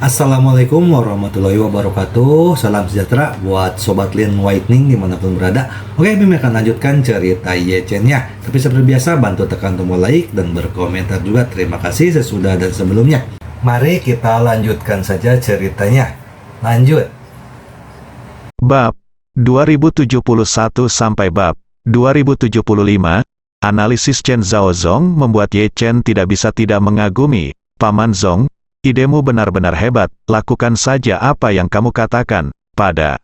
Assalamualaikum warahmatullahi wabarakatuh. Salam sejahtera buat Sobat Lin Whitening dimanapun berada. Oke, Bim akan lanjutkan cerita Yechen-nya. Tapi seperti biasa, bantu tekan tombol like dan berkomentar juga. Terima kasih sesudah dan sebelumnya. Mari kita lanjutkan saja ceritanya. Lanjut. Bab 2071 sampai bab 2075, analisis Chen Zhaozong membuat Ye Chen tidak bisa tidak mengagumi. Paman Zong, idemu benar-benar hebat, lakukan saja apa yang kamu katakan. Pada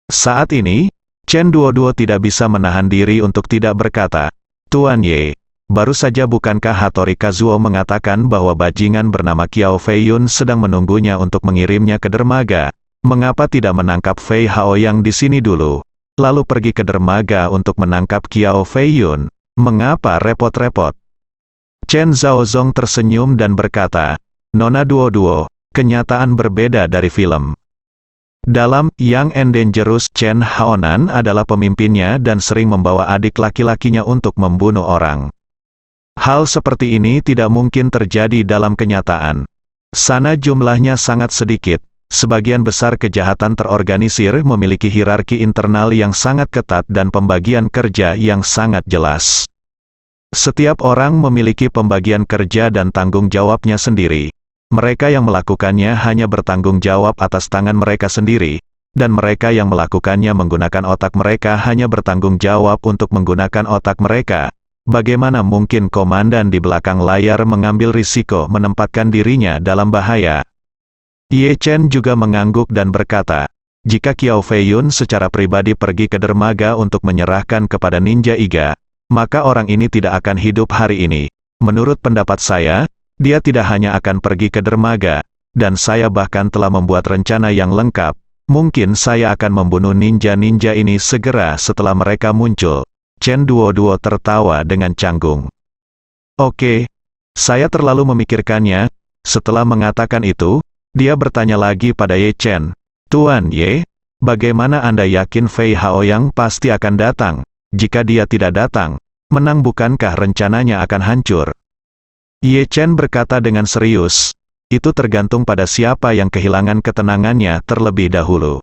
saat ini, Chen Duoduo tidak bisa menahan diri untuk tidak berkata, Tuan Ye, baru saja bukankah Hattori Kazuo mengatakan bahwa bajingan bernama Qiao Feiyun sedang menunggunya untuk mengirimnya ke dermaga? Mengapa tidak menangkap Fei Haoyang di sini dulu, lalu pergi ke dermaga untuk menangkap Qiao Feiyun? Mengapa repot-repot? Chen Zhaozong tersenyum dan berkata, Nona Duoduo, kenyataan berbeda dari film. Dalam Young and Dangerous, Chen Haonan adalah pemimpinnya dan sering membawa adik laki-lakinya untuk membunuh orang. Hal seperti ini tidak mungkin terjadi dalam kenyataan. Sana jumlahnya sangat sedikit. Sebagian besar kejahatan terorganisir memiliki hierarki internal yang sangat ketat dan pembagian kerja yang sangat jelas. Setiap orang memiliki pembagian kerja dan tanggung jawabnya sendiri. Mereka yang melakukannya hanya bertanggung jawab atas tangan mereka sendiri, dan mereka yang melakukannya menggunakan otak mereka hanya bertanggung jawab untuk menggunakan otak mereka. Bagaimana mungkin komandan di belakang layar mengambil risiko menempatkan dirinya dalam bahaya? Ye Chen juga mengangguk dan berkata, jika Qiao Feiyun secara pribadi pergi ke dermaga untuk menyerahkan kepada Ninja Iga, maka orang ini tidak akan hidup hari ini. Menurut pendapat saya, dia tidak hanya akan pergi ke dermaga, dan saya bahkan telah membuat rencana yang lengkap. Mungkin saya akan membunuh ninja-ninja ini segera setelah mereka muncul. Chen Duoduo tertawa dengan canggung. Oke, saya terlalu memikirkannya. Setelah mengatakan itu, dia bertanya lagi pada Ye Chen. Tuan Ye, bagaimana Anda yakin Fei Haoyang pasti akan datang? Jika dia tidak datang, menang bukankah rencananya akan hancur? Ye Chen berkata dengan serius, itu tergantung pada siapa yang kehilangan ketenangannya terlebih dahulu.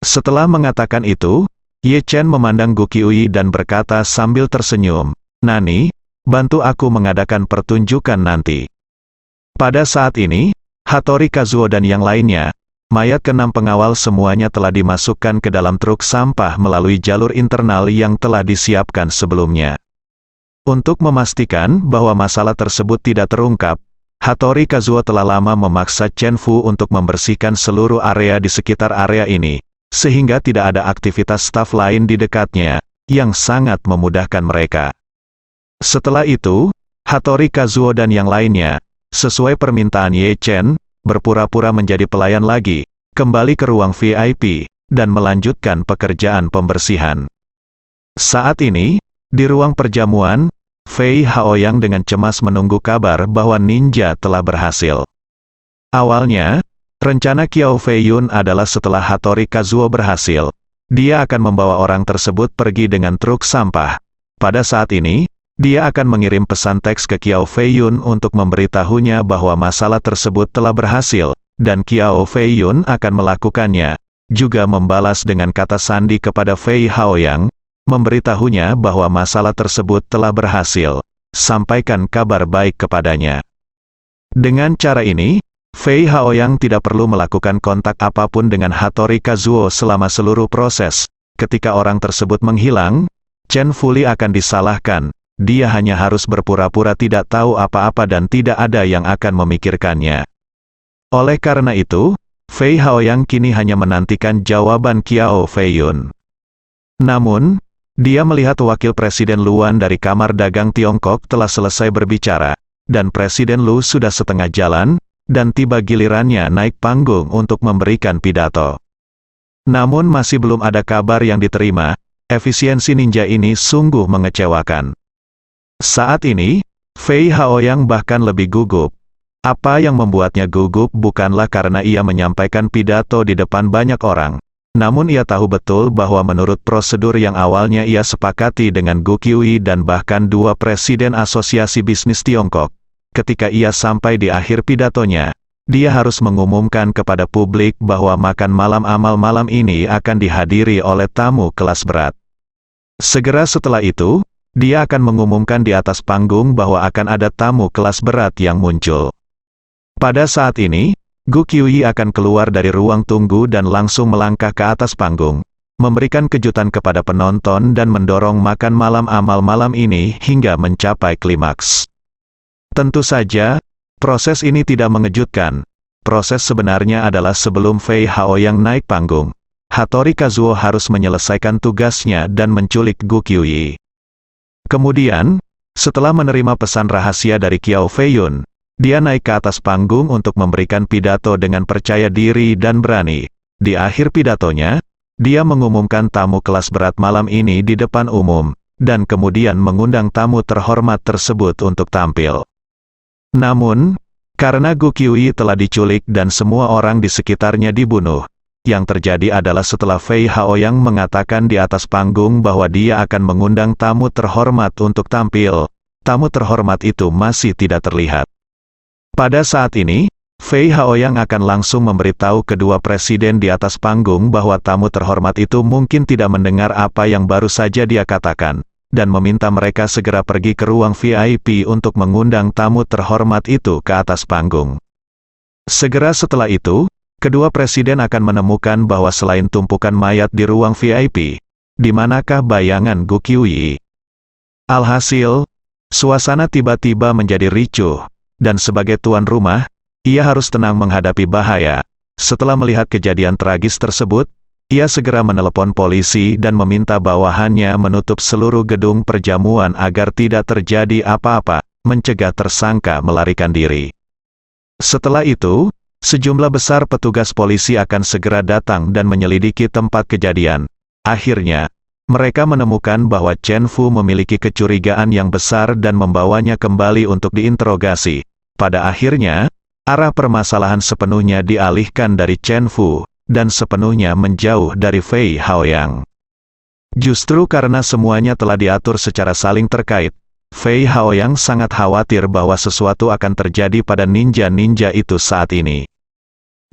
Setelah mengatakan itu, Ye Chen memandang Gu Qiuyi dan berkata sambil tersenyum, Nani, bantu aku mengadakan pertunjukan nanti. Pada saat ini, Hattori Kazuo dan yang lainnya, mayat ke-6 pengawal semuanya telah dimasukkan ke dalam truk sampah melalui jalur internal yang telah disiapkan sebelumnya. Untuk memastikan bahwa masalah tersebut tidak terungkap, Hattori Kazuo telah lama memaksa Chen Fu untuk membersihkan seluruh area di sekitar area ini, sehingga tidak ada aktivitas staf lain di dekatnya, yang sangat memudahkan mereka. Setelah itu, Hattori Kazuo dan yang lainnya, sesuai permintaan Ye Chen, berpura-pura menjadi pelayan lagi, kembali ke ruang VIP, dan melanjutkan pekerjaan pembersihan. Saat ini, di ruang perjamuan, Fei Haoyang dengan cemas menunggu kabar bahwa ninja telah berhasil. Awalnya, rencana Qiao Feiyun adalah setelah Hattori Kazuo berhasil, dia akan membawa orang tersebut pergi dengan truk sampah. Pada saat ini, dia akan mengirim pesan teks ke Qiao Feiyun untuk memberitahunya bahwa masalah tersebut telah berhasil, dan Qiao Feiyun akan melakukannya, juga membalas dengan kata sandi kepada Fei Haoyang, memberitahunya bahwa masalah tersebut telah berhasil, sampaikan kabar baik kepadanya. Dengan cara ini, Fei Haoyang tidak perlu melakukan kontak apapun dengan Hattori Kazuo selama seluruh proses. Ketika orang tersebut menghilang, Chen Fuli akan disalahkan, dia hanya harus berpura-pura tidak tahu apa-apa dan tidak ada yang akan memikirkannya. Oleh karena itu, Fei Haoyang kini hanya menantikan jawaban Qiao Feiyun. Namun, dia melihat Wakil Presiden Luan dari Kamar Dagang Tiongkok telah selesai berbicara, dan Presiden Lu sudah setengah jalan, dan tiba gilirannya naik panggung untuk memberikan pidato. Namun masih belum ada kabar yang diterima, efisiensi ninja ini sungguh mengecewakan. Saat ini, Fei Haoyang bahkan lebih gugup. Apa yang membuatnya gugup bukanlah karena ia menyampaikan pidato di depan banyak orang. Namun ia tahu betul bahwa menurut prosedur yang awalnya ia sepakati dengan Gu Qiuyi dan bahkan dua presiden asosiasi bisnis Tiongkok, ketika ia sampai di akhir pidatonya, dia harus mengumumkan kepada publik bahwa makan malam amal malam ini akan dihadiri oleh tamu kelas berat. Segera setelah itu, dia akan mengumumkan di atas panggung bahwa akan ada tamu kelas berat yang muncul. Pada saat ini, Gu Qiuyi akan keluar dari ruang tunggu dan langsung melangkah ke atas panggung, memberikan kejutan kepada penonton dan mendorong makan malam amal malam ini hingga mencapai klimaks. Tentu saja, proses ini tidak mengejutkan. Proses sebenarnya adalah sebelum Fei Haoyang naik panggung, Hattori Kazuo harus menyelesaikan tugasnya dan menculik Gu Qiuyi. Kemudian, setelah menerima pesan rahasia dari Qiao Feiyun, dia naik ke atas panggung untuk memberikan pidato dengan percaya diri dan berani. Di akhir pidatonya, dia mengumumkan tamu kelas berat malam ini di depan umum, dan kemudian mengundang tamu terhormat tersebut untuk tampil. Namun, karena Gu Qiuyi telah diculik dan semua orang di sekitarnya dibunuh, yang terjadi adalah setelah Fei Haoyang mengatakan di atas panggung bahwa dia akan mengundang tamu terhormat untuk tampil, tamu terhormat itu masih tidak terlihat. Pada saat ini, Fei Haoyang akan langsung memberitahu kedua presiden di atas panggung bahwa tamu terhormat itu mungkin tidak mendengar apa yang baru saja dia katakan, dan meminta mereka segera pergi ke ruang VIP untuk mengundang tamu terhormat itu ke atas panggung. Segera setelah itu, kedua presiden akan menemukan bahwa selain tumpukan mayat di ruang VIP, di manakah bayangan Gu Qiuyi? Alhasil, suasana tiba-tiba menjadi ricuh, dan sebagai tuan rumah, ia harus tenang menghadapi bahaya. Setelah melihat kejadian tragis tersebut, ia segera menelepon polisi dan meminta bawahannya menutup seluruh gedung perjamuan agar tidak terjadi apa-apa, mencegah tersangka melarikan diri. Setelah itu, sejumlah besar petugas polisi akan segera datang dan menyelidiki tempat kejadian. Akhirnya, mereka menemukan bahwa Chen Fu memiliki kecurigaan yang besar dan membawanya kembali untuk diinterogasi. Pada akhirnya, arah permasalahan sepenuhnya dialihkan dari Chen Fu, dan sepenuhnya menjauh dari Fei Haoyang. Justru karena semuanya telah diatur secara saling terkait, Fei Haoyang sangat khawatir bahwa sesuatu akan terjadi pada ninja-ninja itu saat ini.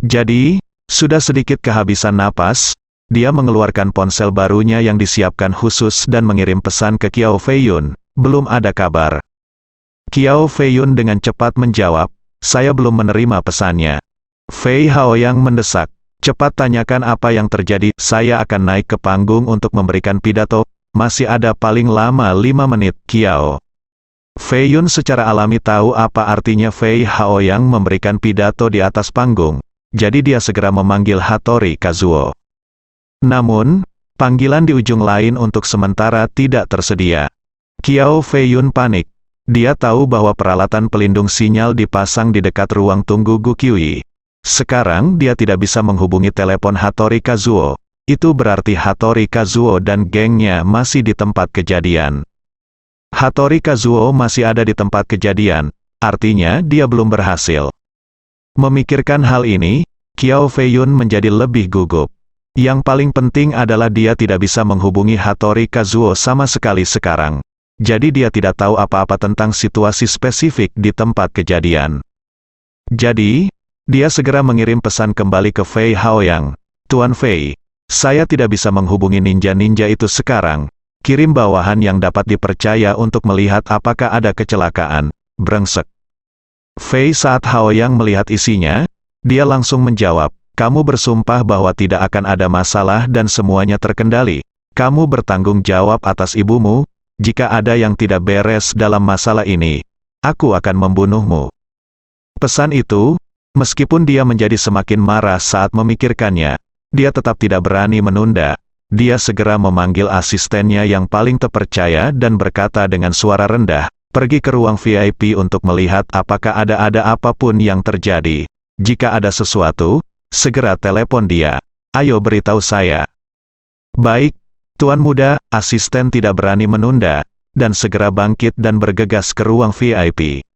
Jadi, sudah sedikit kehabisan napas, dia mengeluarkan ponsel barunya yang disiapkan khusus dan mengirim pesan ke Qiao Feiyun, belum ada kabar. Qiao Feiyun dengan cepat menjawab, saya belum menerima pesannya. Fei Haoyang mendesak, cepat tanyakan apa yang terjadi, saya akan naik ke panggung untuk memberikan pidato, masih ada paling lama 5 menit, Qiao. Feiyun secara alami tahu apa artinya Fei Haoyang memberikan pidato di atas panggung. Jadi dia segera memanggil Hattori Kazuo. Namun, panggilan di ujung lain untuk sementara tidak tersedia. Qiao Feiyun panik. Dia tahu bahwa peralatan pelindung sinyal dipasang di dekat ruang tunggu Gu Qiuyi. Sekarang dia tidak bisa menghubungi telepon Hattori Kazuo. Itu berarti Hattori Kazuo dan gengnya masih di tempat kejadian. Hattori Kazuo masih ada di tempat kejadian, artinya dia belum berhasil. Memikirkan hal ini, Qiao Feiyun menjadi lebih gugup. Yang paling penting adalah dia tidak bisa menghubungi Hattori Kazuo sama sekali sekarang. Jadi dia tidak tahu apa-apa tentang situasi spesifik di tempat kejadian. Jadi, dia segera mengirim pesan kembali ke Fei Haoyang. Tuan Fei, saya tidak bisa menghubungi ninja-ninja itu sekarang. Kirim bawahan yang dapat dipercaya untuk melihat apakah ada kecelakaan. Brengsek. Fei saat Haoyang melihat isinya, dia langsung menjawab, kamu bersumpah bahwa tidak akan ada masalah dan semuanya terkendali. Kamu bertanggung jawab atas ibumu. Jika ada yang tidak beres dalam masalah ini, aku akan membunuhmu. Pesan itu, meskipun dia menjadi semakin marah saat memikirkannya, dia tetap tidak berani menunda. Dia segera memanggil asistennya yang paling terpercaya dan berkata dengan suara rendah, pergi ke ruang VIP untuk melihat apakah ada apapun yang terjadi. Jika ada sesuatu, segera telepon dia. Ayo beritahu saya. Baik, Tuan Muda, asisten tidak berani menunda, dan segera bangkit dan bergegas ke ruang VIP.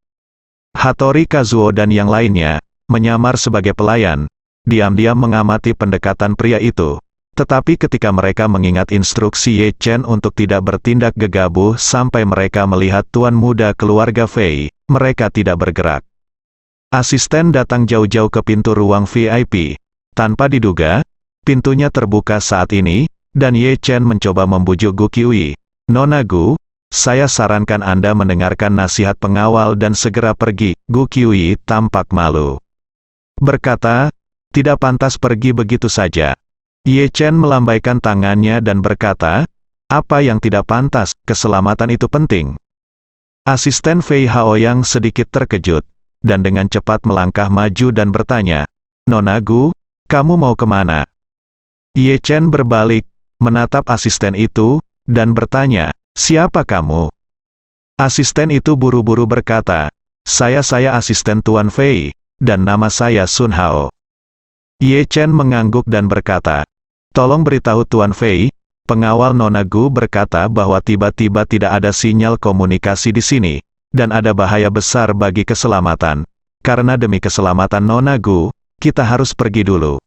Hattori Kazuo dan yang lainnya, menyamar sebagai pelayan, diam-diam mengamati pendekatan pria itu. Tetapi ketika mereka mengingat instruksi Ye Chen untuk tidak bertindak gegabah sampai mereka melihat Tuan Muda keluarga Fei, mereka tidak bergerak. Asisten datang jauh-jauh ke pintu ruang VIP. Tanpa diduga, pintunya terbuka saat ini, dan Ye Chen mencoba membujuk Gu Qiui. "Nona Gu, saya sarankan Anda mendengarkan nasihat pengawal dan segera pergi." Gu Qiui tampak malu. Berkata, "Tidak pantas pergi begitu saja." Ye Chen melambaikan tangannya dan berkata, "Apa yang tidak pantas? Keselamatan itu penting." Asisten Fei Haoyang sedikit terkejut, dan dengan cepat melangkah maju dan bertanya, "Nona Gu, kamu mau kemana?" Ye Chen berbalik, menatap asisten itu, dan bertanya, "Siapa kamu?" Asisten itu buru-buru berkata, Saya asisten Tuan Fei, dan nama saya Sun Hao." Ye Chen mengangguk dan berkata, "Tolong beritahu Tuan Fei." Pengawal Nona Gu berkata bahwa tiba-tiba tidak ada sinyal komunikasi di sini, dan ada bahaya besar bagi keselamatan. Karena demi keselamatan Nona Gu, kita harus pergi dulu.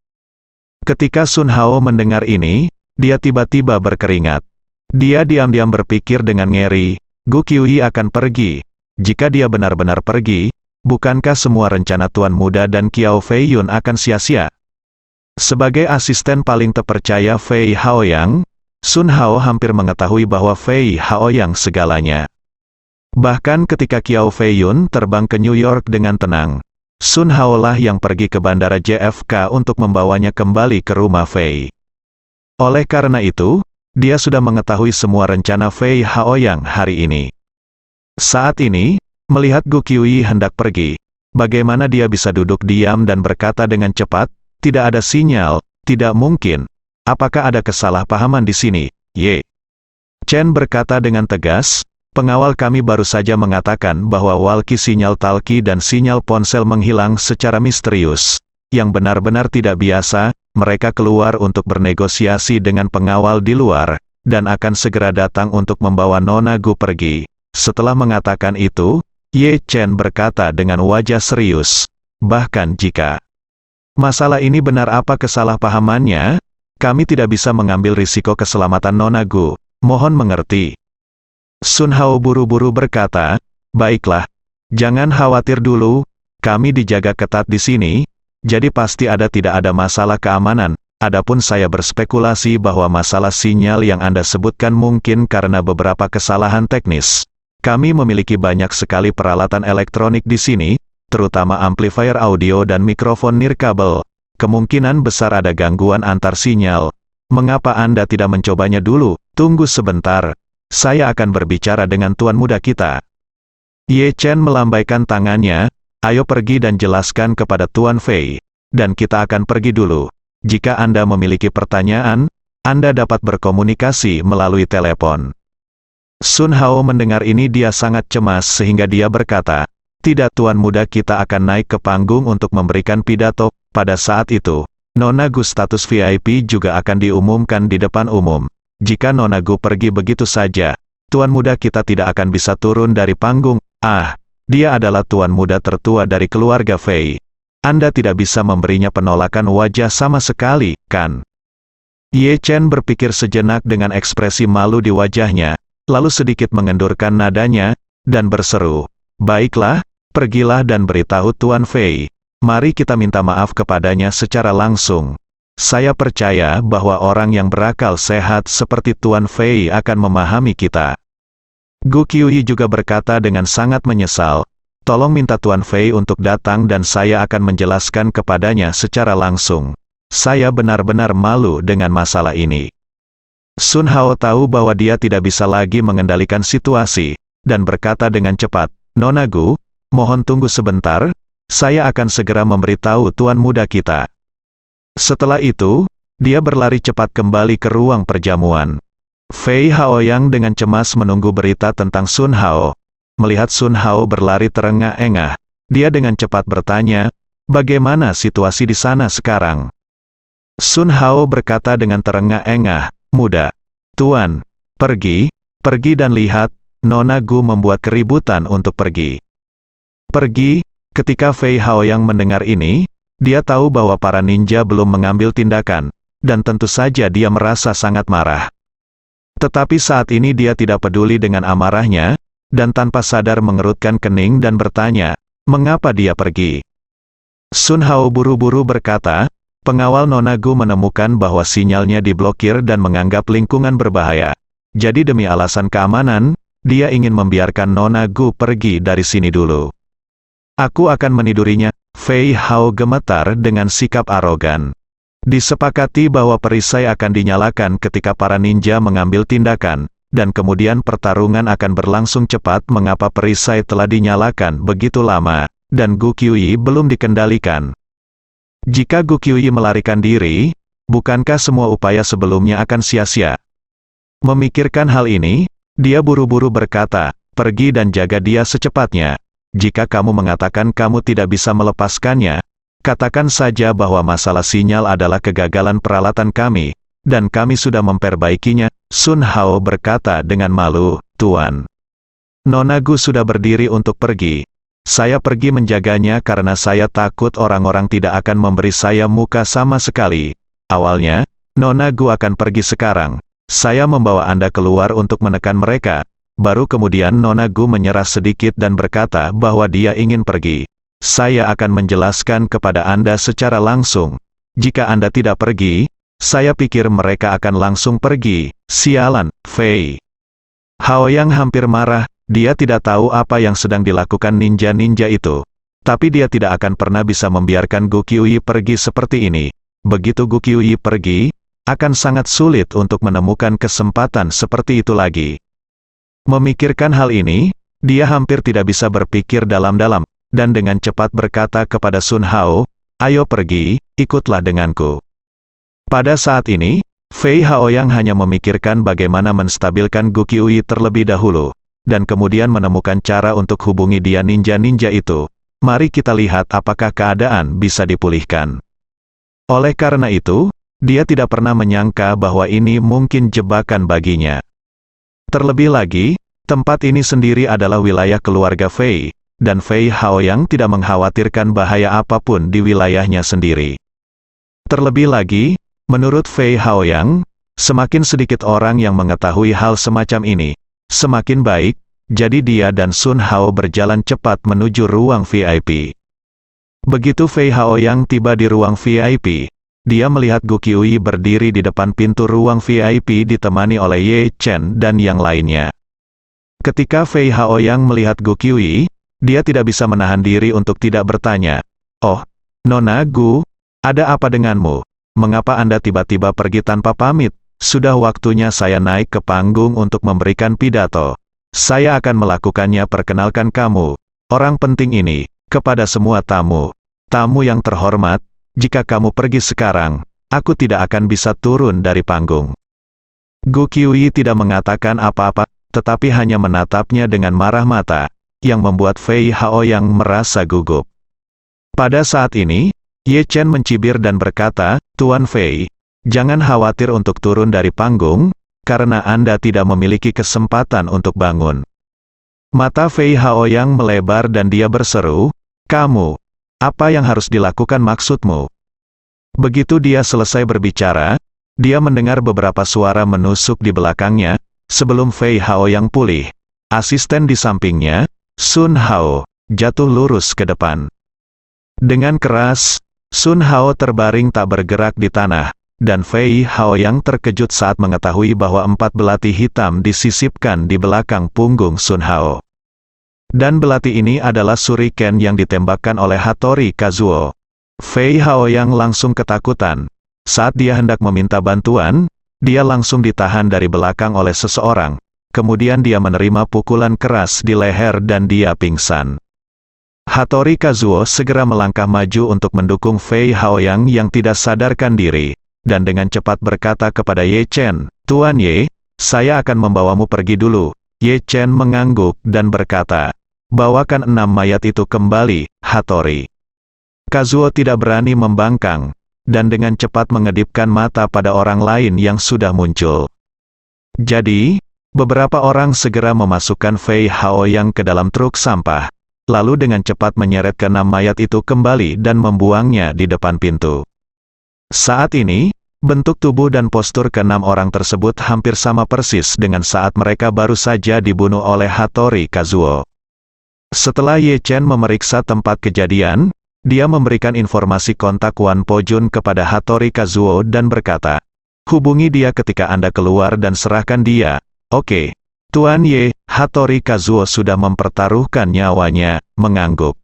Ketika Sun Hao mendengar ini, dia tiba-tiba berkeringat. Dia diam-diam berpikir dengan ngeri, Gu Qiui akan pergi. Jika dia benar-benar pergi, bukankah semua rencana Tuan Muda dan Qiao Fei Yun akan sia-sia? Sebagai asisten paling terpercaya Fei Haoyang, Sun Hao hampir mengetahui bahwa Fei Haoyang segalanya. Bahkan ketika Qiao Fei Yun terbang ke New York dengan tenang, Sun Hao lah yang pergi ke bandara JFK untuk membawanya kembali ke rumah Fei. Oleh karena itu, dia sudah mengetahui semua rencana Fei Haoyang hari ini. Saat ini, melihat Gu Qiui hendak pergi, bagaimana dia bisa duduk diam dan berkata dengan cepat, "Tidak ada sinyal, tidak mungkin. Apakah ada kesalahpahaman di sini, Ye?" Chen berkata dengan tegas, "Pengawal kami baru saja mengatakan bahwa walkie sinyal talkie dan sinyal ponsel menghilang secara misterius. Yang benar-benar tidak biasa, mereka keluar untuk bernegosiasi dengan pengawal di luar, dan akan segera datang untuk membawa Nona Gu pergi." Setelah mengatakan itu, Ye Chen berkata dengan wajah serius, "Bahkan jika masalah ini benar, apa kesalahpahamannya? Kami tidak bisa mengambil risiko keselamatan Nona Gu. Mohon mengerti." Sun Hao buru-buru berkata, "Baiklah, jangan khawatir dulu, kami dijaga ketat di sini, jadi pasti tidak ada masalah keamanan. Adapun saya berspekulasi bahwa masalah sinyal yang Anda sebutkan mungkin karena beberapa kesalahan teknis. Kami memiliki banyak sekali peralatan elektronik di sini, terutama amplifier audio dan mikrofon nirkabel. Kemungkinan besar ada gangguan antar sinyal. Mengapa Anda tidak mencobanya dulu? Tunggu sebentar. Saya akan berbicara dengan tuan muda kita." Ye Chen melambaikan tangannya, "Ayo pergi dan jelaskan kepada Tuan Fei. Dan kita akan pergi dulu. Jika Anda memiliki pertanyaan, Anda dapat berkomunikasi melalui telepon." Sun Hao mendengar ini dia sangat cemas sehingga dia berkata, "Tidak, tuan muda kita akan naik ke panggung untuk memberikan pidato. Pada saat itu, Nona Gu status VIP juga akan diumumkan di depan umum. Jika Nona Gu pergi begitu saja, tuan muda kita tidak akan bisa turun dari panggung. Dia adalah tuan muda tertua dari keluarga Fei. Anda tidak bisa memberinya penolakan wajah sama sekali, kan?" Ye Chen berpikir sejenak dengan ekspresi malu di wajahnya, lalu sedikit mengendurkan nadanya, dan berseru, "Baiklah, pergilah dan beritahu Tuan Fei. Mari kita minta maaf kepadanya secara langsung. Saya percaya bahwa orang yang berakal sehat seperti Tuan Fei akan memahami kita." Gu Qiui juga berkata dengan sangat menyesal, "Tolong minta Tuan Fei untuk datang dan saya akan menjelaskan kepadanya secara langsung. Saya benar-benar malu dengan masalah ini." Sun Hao tahu bahwa dia tidak bisa lagi mengendalikan situasi, dan berkata dengan cepat, "Nona Gu, mohon tunggu sebentar, saya akan segera memberitahu tuan muda kita." Setelah itu, dia berlari cepat kembali ke ruang perjamuan. Fei Haoyang dengan cemas menunggu berita tentang Sun Hao. Melihat Sun Hao berlari terengah-engah, dia dengan cepat bertanya, "Bagaimana situasi di sana sekarang?" Sun Hao berkata dengan terengah-engah, "Muda, Tuan, pergi dan lihat, Nona Gu membuat keributan untuk pergi." Pergi. Ketika Fei Haoyang mendengar ini, dia tahu bahwa para ninja belum mengambil tindakan, dan tentu saja dia merasa sangat marah. Tetapi saat ini dia tidak peduli dengan amarahnya, dan tanpa sadar mengerutkan kening dan bertanya, "Mengapa dia pergi? Sun Hao buru-buru berkata, pengawal Nona Gu menemukan bahwa sinyalnya diblokir dan menganggap lingkungan berbahaya. Jadi demi alasan keamanan, dia ingin membiarkan Nona Gu pergi dari sini dulu. Aku akan menidurinya. Fei Hao gemetar dengan sikap arogan. Disepakati bahwa perisai akan dinyalakan ketika para ninja mengambil tindakan, dan kemudian pertarungan akan berlangsung cepat. Mengapa perisai telah dinyalakan begitu lama, dan Gu Qiuyi belum dikendalikan? Jika Gu Qiuyi melarikan diri, bukankah semua upaya sebelumnya akan sia-sia? Memikirkan hal ini, dia buru-buru berkata, pergi dan jaga dia secepatnya. Jika kamu mengatakan kamu tidak bisa melepaskannya, katakan saja bahwa masalah sinyal adalah kegagalan peralatan kami, dan kami sudah memperbaikinya. Sun Hao berkata dengan malu, Tuan. Nona Gu sudah berdiri untuk pergi. Saya pergi menjaganya karena saya takut orang-orang tidak akan memberi saya muka sama sekali. Awalnya, Nona Gu akan pergi sekarang. Saya membawa Anda keluar untuk menekan mereka. Baru kemudian Nona Gu menyerah sedikit dan berkata bahwa dia ingin pergi. Saya akan menjelaskan kepada Anda secara langsung. Jika Anda tidak pergi, saya pikir mereka akan langsung pergi. Sialan, Fei Hao yang hampir marah. Dia tidak tahu apa yang sedang dilakukan ninja-ninja itu. Tapi dia tidak akan pernah bisa membiarkan Gu Qiuyi pergi seperti ini. Begitu Gu Qiuyi pergi, akan sangat sulit untuk menemukan kesempatan seperti itu lagi. Memikirkan hal ini, dia hampir tidak bisa berpikir dalam-dalam, dan dengan cepat berkata kepada Sun Hao, ayo pergi, ikutlah denganku. Pada saat ini, Fei Hao yang hanya memikirkan bagaimana menstabilkan Gu Qiuyi terlebih dahulu, dan kemudian menemukan cara untuk hubungi dia ninja-ninja itu. Mari kita lihat apakah keadaan bisa dipulihkan. Oleh karena itu, dia tidak pernah menyangka bahwa ini mungkin jebakan baginya. Terlebih lagi, tempat ini sendiri adalah wilayah keluarga Fei, dan Fei Hao yang tidak mengkhawatirkan bahaya apapun di wilayahnya sendiri. Terlebih lagi, menurut Fei Hao yang, semakin sedikit orang yang mengetahui hal semacam ini, semakin baik. Jadi dia dan Sun Hao berjalan cepat menuju ruang VIP. Begitu Fei Hao yang tiba di ruang VIP, dia melihat Gu Qiuyi berdiri di depan pintu ruang VIP ditemani oleh Ye Chen dan yang lainnya. Ketika Fei Hao yang melihat Gu Qiuyi, dia tidak bisa menahan diri untuk tidak bertanya, "Oh, Nona Gu, ada apa denganmu? Mengapa Anda tiba-tiba pergi tanpa pamit? Sudah waktunya saya naik ke panggung untuk memberikan pidato. Saya akan melakukannya. Perkenalkan kamu, orang penting ini, kepada semua tamu. Tamu yang terhormat, jika kamu pergi sekarang, aku tidak akan bisa turun dari panggung." Gu Qiuyi tidak mengatakan apa-apa, tetapi hanya menatapnya dengan marah mata, yang membuat Fei Hao yang merasa gugup. Pada saat ini, Ye Chen mencibir dan berkata, Tuan Fei, jangan khawatir untuk turun dari panggung, karena Anda tidak memiliki kesempatan untuk bangun. Mata Fei Hao yang melebar dan dia berseru, kamu, apa yang harus dilakukan maksudmu? Begitu dia selesai berbicara, dia mendengar beberapa suara menusuk di belakangnya. Sebelum Fei Hao yang pulih, asisten di sampingnya, Sun Hao, jatuh lurus ke depan. Dengan keras, Sun Hao terbaring tak bergerak di tanah, dan Fei Hao yang terkejut saat mengetahui bahwa 4 belati hitam disisipkan di belakang punggung Sun Hao. Dan belati ini adalah shuriken yang ditembakkan oleh Hattori Kazuo. Fei Hao yang langsung ketakutan. Saat dia hendak meminta bantuan, dia langsung ditahan dari belakang oleh seseorang. Kemudian dia menerima pukulan keras di leher dan dia pingsan. Hattori Kazuo segera melangkah maju untuk mendukung Fei Hao yang tidak sadarkan diri, dan dengan cepat berkata kepada Ye Chen, Tuan Ye, saya akan membawamu pergi dulu. Ye Chen mengangguk dan berkata, bawakan 6 mayat itu kembali, Hattori. Kazuo tidak berani membangkang, dan dengan cepat mengedipkan mata pada orang lain yang sudah muncul. Jadi, beberapa orang segera memasukkan Fei Hao yang ke dalam truk sampah, lalu dengan cepat menyeret ke-6 mayat itu kembali dan membuangnya di depan pintu. Saat ini, bentuk tubuh dan postur ke-6 orang tersebut hampir sama persis dengan saat mereka baru saja dibunuh oleh Hattori Kazuo. Setelah Ye Chen memeriksa tempat kejadian, dia memberikan informasi kontak Wan Po-jun kepada Hattori Kazuo dan berkata, "Hubungi dia ketika Anda keluar dan serahkan dia." "Oke, Tuan Ye." Hattori Kazuo sudah mempertaruhkan nyawanya, mengangguk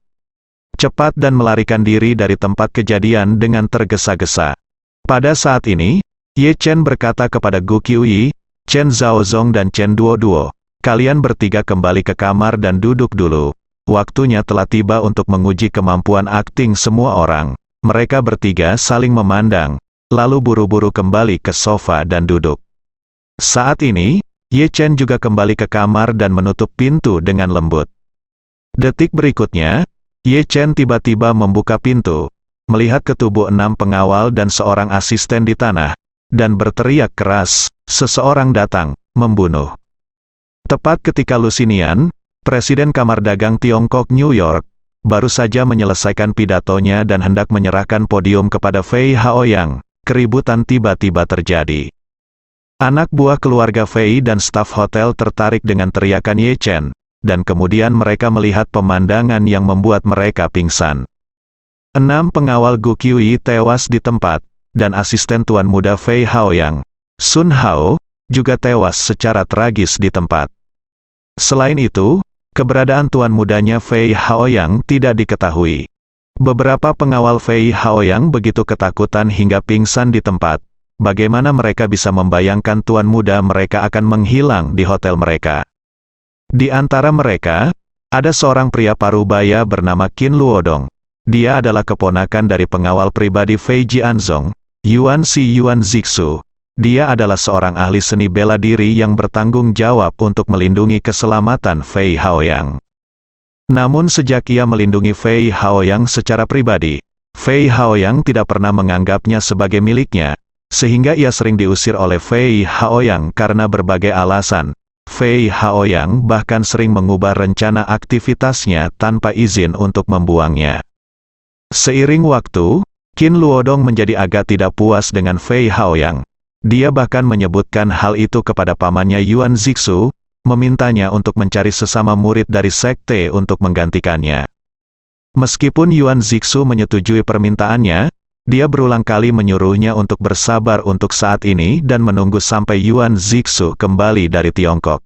cepat dan melarikan diri dari tempat kejadian dengan tergesa-gesa. Pada saat ini, Ye Chen berkata kepada Gu Qiuyi, Chen Zhaozong dan Chen Duoduo, "Kalian bertiga kembali ke kamar dan duduk dulu. Waktunya telah tiba untuk menguji kemampuan akting semua orang." Mereka bertiga saling memandang, lalu buru-buru kembali ke sofa dan duduk. Saat ini, Ye Chen juga kembali ke kamar dan menutup pintu dengan lembut. Detik berikutnya, Ye Chen tiba-tiba membuka pintu, melihat ke tubuh 6 pengawal dan seorang asisten di tanah, dan berteriak keras, "Seseorang datang, membunuh." Tepat ketika Lusinian, Presiden Kamar Dagang Tiongkok New York, baru saja menyelesaikan pidatonya dan hendak menyerahkan podium kepada Fei Haoyang, keributan tiba-tiba terjadi. Anak buah keluarga Fei dan staf hotel tertarik dengan teriakan Ye Chen, dan kemudian mereka melihat pemandangan yang membuat mereka pingsan. 6 pengawal Gu Qiuyi tewas di tempat, dan asisten tuan muda Fei Haoyang, Sun Hao, juga tewas secara tragis di tempat. Selain itu, keberadaan tuan mudanya Fei Haoyang tidak diketahui. Beberapa pengawal Fei Haoyang begitu ketakutan hingga pingsan di tempat. Bagaimana mereka bisa membayangkan tuan muda mereka akan menghilang di hotel mereka? Di antara mereka, ada seorang pria parubaya bernama Qin Luodong. Dia adalah keponakan dari pengawal pribadi Fei Jianzong, Yuan Zixu. Dia adalah seorang ahli seni bela diri yang bertanggung jawab untuk melindungi keselamatan Fei Haoyang. Namun sejak ia melindungi Fei Haoyang secara pribadi, Fei Haoyang tidak pernah menganggapnya sebagai miliknya, sehingga ia sering diusir oleh Fei Haoyang karena berbagai alasan. Fei Haoyang bahkan sering mengubah rencana aktivitasnya tanpa izin untuk membuangnya. Seiring waktu, Qin Luodong menjadi agak tidak puas dengan Fei Haoyang. Dia bahkan menyebutkan hal itu kepada pamannya Yuan Zixu, memintanya untuk mencari sesama murid dari sekte untuk menggantikannya. Meskipun Yuan Zixu menyetujui permintaannya, dia berulang kali menyuruhnya untuk bersabar untuk saat ini dan menunggu sampai Yuan Zixu kembali dari Tiongkok.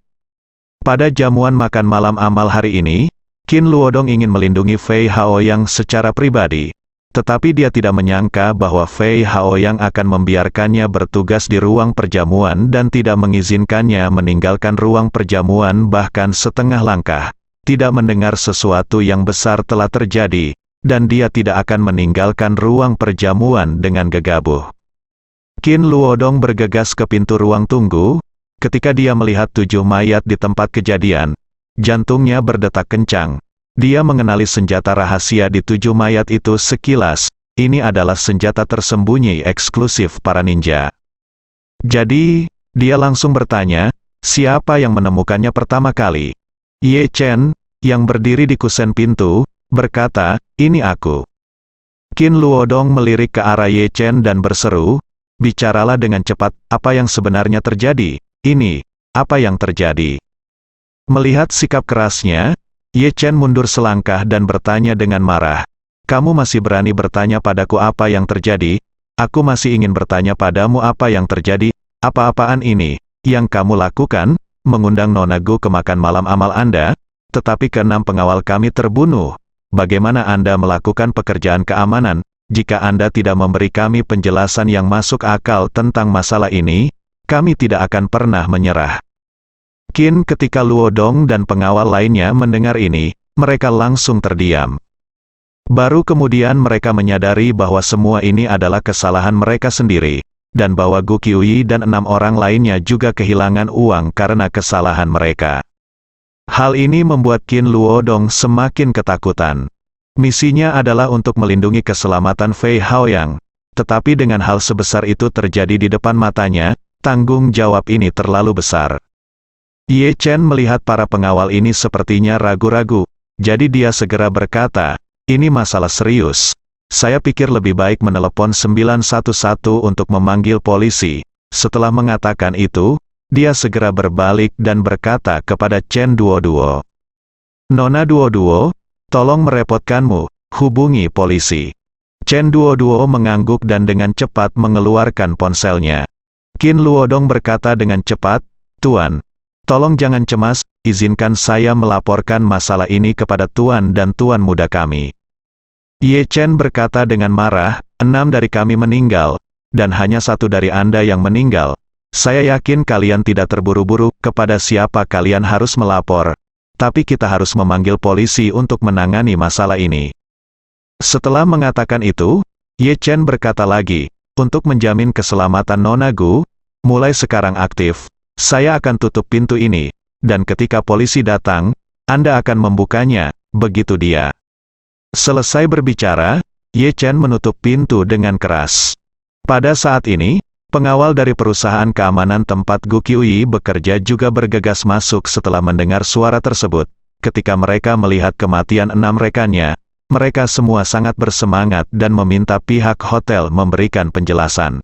Pada jamuan makan malam amal hari ini, Qin Luodong ingin melindungi Fei Haoyang secara pribadi. Tetapi dia tidak menyangka bahwa Fei Haoyang akan membiarkannya bertugas di ruang perjamuan dan tidak mengizinkannya meninggalkan ruang perjamuan bahkan setengah langkah. Tidak mendengar sesuatu yang besar telah terjadi, dan dia tidak akan meninggalkan ruang perjamuan dengan gegabah. Qin Luodong bergegas ke pintu ruang tunggu. Ketika dia melihat 7 mayat di tempat kejadian, jantungnya berdetak kencang. Dia mengenali senjata rahasia di 7 mayat itu sekilas. Ini adalah senjata tersembunyi eksklusif para ninja. Jadi, dia langsung bertanya, siapa yang menemukannya pertama kali? Ye Chen, yang berdiri di kusen pintu, berkata, "Ini aku." Qin Luodong melirik ke arah Ye Chen dan berseru, "Bicaralah dengan cepat, apa yang sebenarnya terjadi? Ini, apa yang terjadi?" Melihat sikap kerasnya, Ye Chen mundur selangkah dan bertanya dengan marah, "Kamu masih berani bertanya padaku apa yang terjadi? Aku masih ingin bertanya padamu apa yang terjadi. Apa-apaan ini yang kamu lakukan? Mengundang Nona Gu ke makan malam amal Anda, tetapi ke-6 pengawal kami terbunuh. Bagaimana Anda melakukan pekerjaan keamanan? Jika Anda tidak memberi kami penjelasan yang masuk akal tentang masalah ini, kami tidak akan pernah menyerah." Qin ketika Luodong dan pengawal lainnya mendengar ini, mereka langsung terdiam. Baru kemudian mereka menyadari bahwa semua ini adalah kesalahan mereka sendiri, dan bahwa Gu Qiuyi dan 6 orang lainnya juga kehilangan uang karena kesalahan mereka. Hal ini membuat Qin Luodong semakin ketakutan. Misinya adalah untuk melindungi keselamatan Fei Haoyang, tetapi dengan hal sebesar itu terjadi di depan matanya, tanggung jawab ini terlalu besar. Ye Chen melihat para pengawal ini sepertinya ragu-ragu, jadi dia segera berkata, "Ini masalah serius. Saya pikir lebih baik menelepon 911 untuk memanggil polisi." Setelah mengatakan itu, dia segera berbalik dan berkata kepada Chen Duoduo, "Nona Duoduo, tolong merepotkanmu, hubungi polisi. Chen Duoduo mengangguk dan dengan cepat mengeluarkan ponselnya. Qin Luodong berkata dengan cepat, "Tuan, tolong jangan cemas, izinkan saya melaporkan masalah ini kepada Tuan dan Tuan muda kami." Ye Chen berkata dengan marah, 6 dari kami meninggal, dan hanya 1 dari Anda yang meninggal. Saya yakin kalian tidak terburu-buru kepada siapa kalian harus melapor, tapi kita harus memanggil polisi untuk menangani masalah ini. Setelah mengatakan itu, Ye Chen berkata lagi, untuk menjamin keselamatan Nona Gu, mulai sekarang aktif, saya akan tutup pintu ini, dan ketika polisi datang, Anda akan membukanya, begitu dia. Selesai berbicara, Ye Chen menutup pintu dengan keras. Pada saat ini, pengawal dari perusahaan keamanan tempat Gu Qiuyi bekerja juga bergegas masuk setelah mendengar suara tersebut. Ketika mereka melihat kematian 6 rekannya, mereka semua sangat bersemangat dan meminta pihak hotel memberikan penjelasan.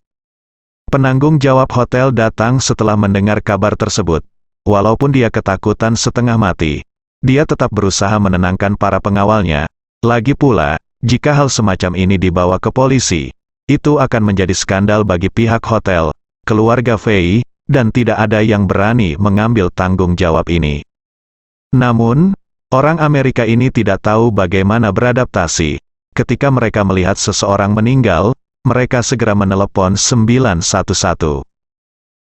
Penanggung jawab hotel datang setelah mendengar kabar tersebut. Walaupun dia ketakutan setengah mati, dia tetap berusaha menenangkan para pengawalnya. Lagi pula, jika hal semacam ini dibawa ke polisi, itu akan menjadi skandal bagi pihak hotel, keluarga Fei, dan tidak ada yang berani mengambil tanggung jawab ini. Namun, orang Amerika ini tidak tahu bagaimana beradaptasi. Ketika mereka melihat seseorang meninggal, mereka segera menelepon 911.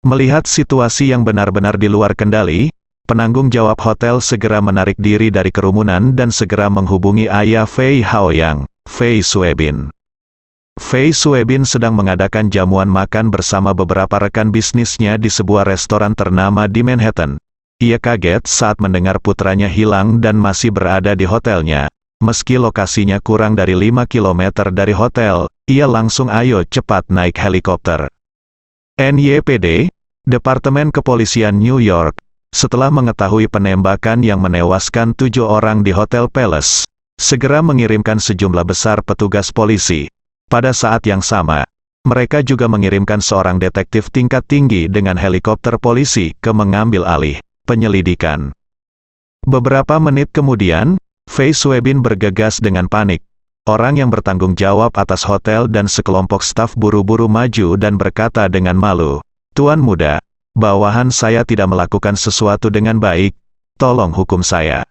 Melihat situasi yang benar-benar di luar kendali, penanggung jawab hotel segera menarik diri dari kerumunan dan segera menghubungi ayah Fei Haoyang, Fei Suebin. Fei Suebin sedang mengadakan jamuan makan bersama beberapa rekan bisnisnya di sebuah restoran ternama di Manhattan. Ia kaget saat mendengar putranya hilang dan masih berada di hotelnya. Meski lokasinya kurang dari 5 km dari hotel, ia langsung ayo cepat naik helikopter. NYPD, Departemen Kepolisian New York, setelah mengetahui penembakan yang menewaskan 7 orang di Hotel Palace, segera mengirimkan sejumlah besar petugas polisi. Pada saat yang sama, mereka juga mengirimkan seorang detektif tingkat tinggi dengan helikopter polisi ke mengambil alih penyelidikan. Beberapa menit kemudian, Fei Suebin bergegas dengan panik. Orang yang bertanggung jawab atas hotel dan sekelompok staf buru-buru maju dan berkata dengan malu, "Tuan muda, bawahan saya tidak melakukan sesuatu dengan baik, tolong hukum saya."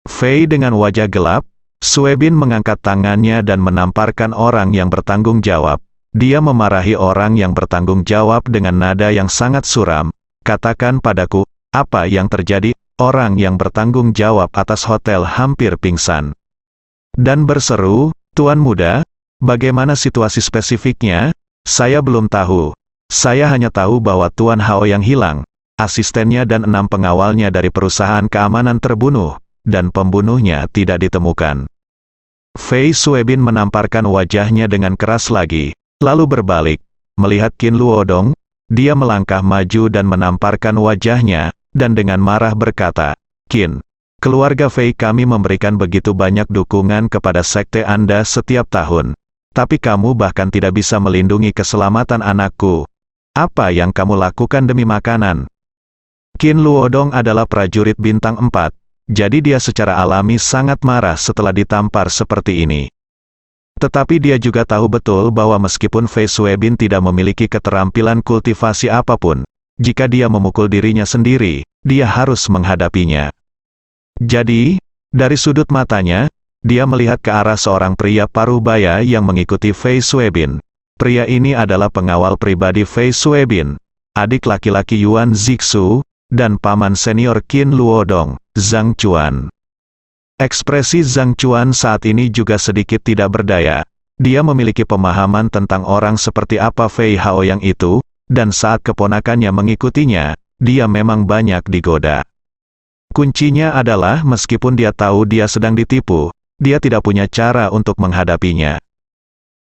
Fei dengan wajah gelap, Suebin mengangkat tangannya dan menamparkan orang yang bertanggung jawab. Dia memarahi orang yang bertanggung jawab dengan nada yang sangat suram. "Katakan padaku, apa yang terjadi?" Orang yang bertanggung jawab atas hotel hampir pingsan. Dan berseru, "Tuan muda, bagaimana situasi spesifiknya? Saya belum tahu. Saya hanya tahu bahwa Tuan Hao yang hilang, asistennya dan 6 pengawalnya dari perusahaan keamanan terbunuh, dan pembunuhnya tidak ditemukan." Fei Suebin menamparkan wajahnya dengan keras lagi, lalu berbalik. Melihat Qin Luodong, dia melangkah maju dan menamparkan wajahnya, dan dengan marah berkata, "Qin, keluarga Fei kami memberikan begitu banyak dukungan kepada sekte Anda setiap tahun. Tapi kamu bahkan tidak bisa melindungi keselamatan anakku. Apa yang kamu lakukan demi makanan?" Qin Luodong adalah prajurit bintang 4. Jadi dia secara alami sangat marah setelah ditampar seperti ini. Tetapi dia juga tahu betul bahwa meskipun Fei Suebin tidak memiliki keterampilan kultivasi apapun, jika dia memukul dirinya sendiri, dia harus menghadapinya. Jadi, dari sudut matanya, dia melihat ke arah seorang pria parubaya yang mengikuti Fei Suebin. Pria ini adalah pengawal pribadi Fei Suebin, adik laki-laki Yuan Zixu, dan paman senior Qin Luodong, Zhang Chuan. Ekspresi Zhang Chuan saat ini juga sedikit tidak berdaya. Dia memiliki pemahaman tentang orang seperti apa Fei Haoyang itu, dan saat keponakannya mengikutinya, dia memang banyak digoda. Kuncinya adalah meskipun dia tahu dia sedang ditipu, dia tidak punya cara untuk menghadapinya.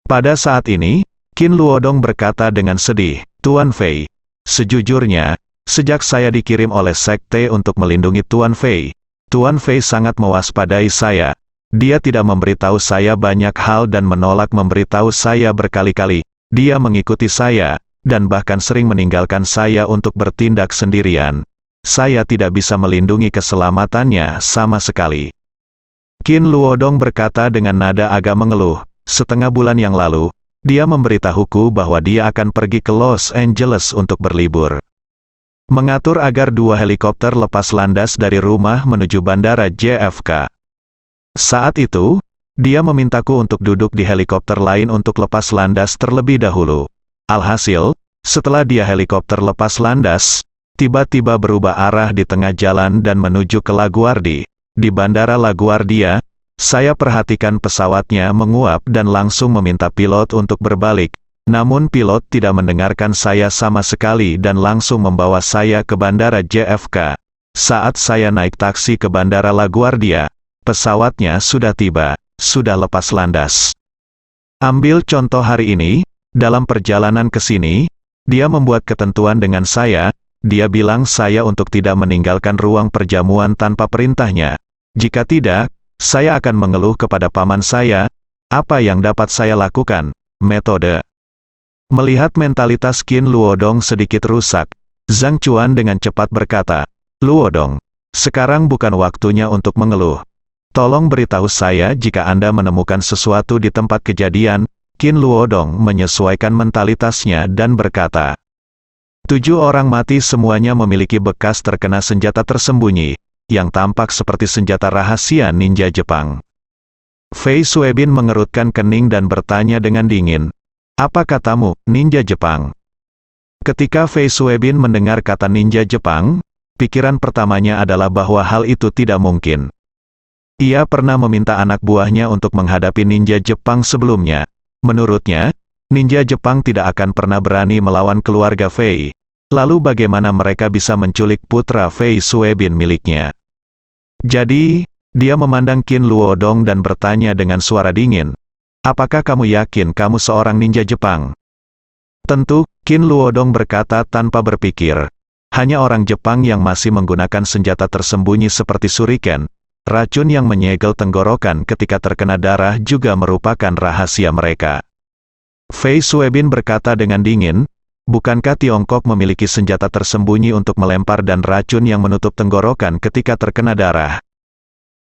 Pada saat ini, Qin Luodong berkata dengan sedih, "Tuan Fei, sejujurnya, sejak saya dikirim oleh sekte untuk melindungi Tuan Fei sangat mewaspadai saya. Dia tidak memberitahu saya banyak hal dan menolak memberitahu saya berkali-kali. Dia mengikuti saya, dan bahkan sering meninggalkan saya untuk bertindak sendirian. Saya tidak bisa melindungi keselamatannya sama sekali." Qin Luodong berkata dengan nada agak mengeluh. Setengah bulan yang lalu, dia memberitahuku bahwa dia akan pergi ke Los Angeles untuk berlibur. Mengatur agar 2 helikopter lepas landas dari rumah menuju bandara JFK. Saat itu, dia memintaku untuk duduk di helikopter lain untuk lepas landas terlebih dahulu. Alhasil, setelah dia helikopter lepas landas, tiba-tiba berubah arah di tengah jalan dan menuju ke LaGuardia. Di Bandara LaGuardia, saya perhatikan pesawatnya menguap dan langsung meminta pilot untuk berbalik. Namun pilot tidak mendengarkan saya sama sekali dan langsung membawa saya ke Bandara JFK. Saat saya naik taksi ke Bandara LaGuardia, pesawatnya sudah tiba, sudah lepas landas. Ambil contoh hari ini, dalam perjalanan ke sini, dia membuat ketentuan dengan saya. Dia bilang saya untuk tidak meninggalkan ruang perjamuan tanpa perintahnya. Jika tidak, saya akan mengeluh kepada paman saya. Apa yang dapat saya lakukan? Metode. Melihat mentalitas Qin Luodong sedikit rusak, Zhang Chuan dengan cepat berkata, "Luodong, sekarang bukan waktunya untuk mengeluh. Tolong beritahu saya jika Anda menemukan sesuatu di tempat kejadian." Qin Luodong menyesuaikan mentalitasnya dan berkata, 7 orang mati semuanya memiliki bekas terkena senjata tersembunyi, yang tampak seperti senjata rahasia ninja Jepang. Fei Suebin mengerutkan kening dan bertanya dengan dingin, "Apa katamu, ninja Jepang?" Ketika Fei Suebin mendengar kata ninja Jepang, pikiran pertamanya adalah bahwa hal itu tidak mungkin. Ia pernah meminta anak buahnya untuk menghadapi ninja Jepang sebelumnya. Menurutnya, ninja Jepang tidak akan pernah berani melawan keluarga Fei. Lalu bagaimana mereka bisa menculik putra Fei Suebin miliknya? Jadi, dia memandang Qin Luodong dan bertanya dengan suara dingin, "Apakah kamu yakin kamu seorang ninja Jepang?" Tentu, Qin Luodong berkata tanpa berpikir. Hanya orang Jepang yang masih menggunakan senjata tersembunyi seperti shuriken. Racun yang menyegel tenggorokan ketika terkena darah juga merupakan rahasia mereka. Fei Suebin berkata dengan dingin, "Bukankah Tiongkok memiliki senjata tersembunyi untuk melempar dan racun yang menutup tenggorokan ketika terkena darah?"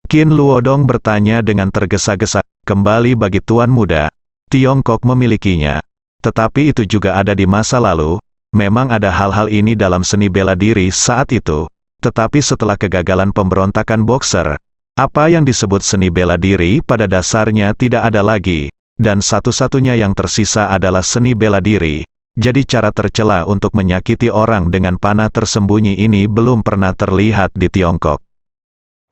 Qin Luodong bertanya dengan tergesa-gesa, "Kembali bagi Tuan Muda, Tiongkok memilikinya. Tetapi itu juga ada di masa lalu, memang ada hal-hal ini dalam seni bela diri saat itu. Tetapi setelah kegagalan pemberontakan Boxer, apa yang disebut seni bela diri pada dasarnya tidak ada lagi, dan satu-satunya yang tersisa adalah seni bela diri. Jadi cara tercela untuk menyakiti orang dengan panah tersembunyi ini belum pernah terlihat di Tiongkok."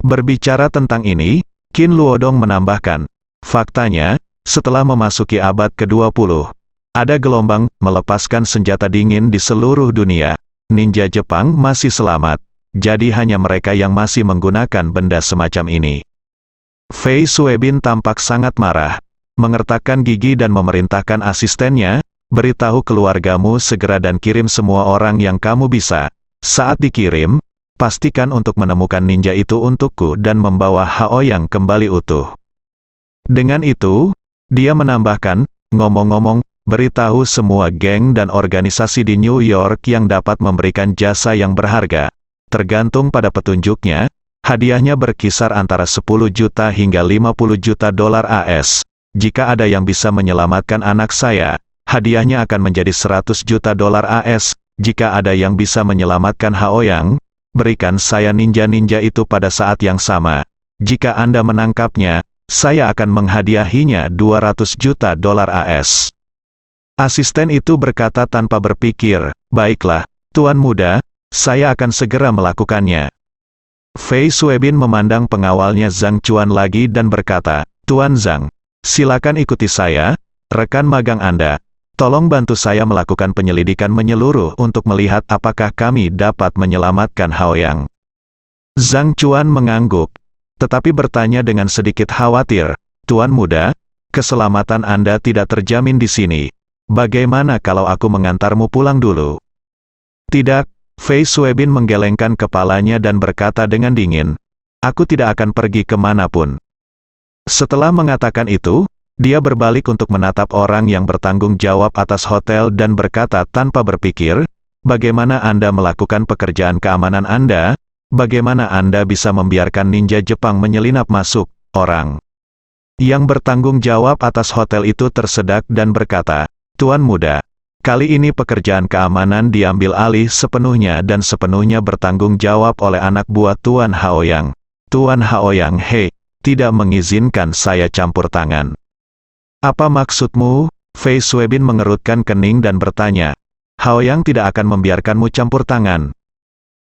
Berbicara tentang ini, Qin Luodong menambahkan, "Faktanya, setelah memasuki abad ke-20, ada gelombang melepaskan senjata dingin di seluruh dunia. Ninja Jepang masih selamat. Jadi hanya mereka yang masih menggunakan benda semacam ini." Fei Suebin tampak sangat marah, mengertakkan gigi dan memerintahkan asistennya, "Beritahu keluargamu segera dan kirim semua orang yang kamu bisa. Saat dikirim, pastikan untuk menemukan ninja itu untukku dan membawa Haoyang kembali utuh." Dengan itu, dia menambahkan, "Ngomong-ngomong, beritahu semua geng dan organisasi di New York yang dapat memberikan jasa yang berharga. Tergantung pada petunjuknya, hadiahnya berkisar antara 10 juta hingga 50 juta dolar AS. Jika ada yang bisa menyelamatkan anak saya, hadiahnya akan menjadi 100 juta dolar AS. Jika ada yang bisa menyelamatkan Haoyang, berikan saya ninja-ninja itu pada saat yang sama. Jika Anda menangkapnya, saya akan menghadiahinya 200 juta dolar AS. Asisten itu berkata tanpa berpikir, "Baiklah, Tuan Muda, saya akan segera melakukannya." Fei Suebin memandang pengawalnya Zhang Chuan lagi dan berkata, "Tuan Zhang, silakan ikuti saya, rekan magang Anda. Tolong bantu saya melakukan penyelidikan menyeluruh untuk melihat apakah kami dapat menyelamatkan Haoyang." Zhang Chuan mengangguk, tetapi bertanya dengan sedikit khawatir, "Tuan Muda, keselamatan Anda tidak terjamin di sini. Bagaimana kalau aku mengantarmu pulang dulu?" "Tidak." Fei Suebin menggelengkan kepalanya dan berkata dengan dingin, "Aku tidak akan pergi kemanapun." Setelah mengatakan itu, dia berbalik untuk menatap orang yang bertanggung jawab atas hotel dan berkata tanpa berpikir, "Bagaimana Anda melakukan pekerjaan keamanan Anda? Bagaimana Anda bisa membiarkan ninja Jepang menyelinap masuk?" orang. Yang bertanggung jawab atas hotel itu tersedak dan berkata, "Tuan muda, kali ini pekerjaan keamanan diambil alih sepenuhnya dan sepenuhnya bertanggung jawab oleh anak buah Tuan Haoyang. Tuan Haoyang, tidak mengizinkan saya campur tangan." "Apa maksudmu?" Fei Suebin mengerutkan kening dan bertanya. "Haoyang tidak akan membiarkanmu campur tangan."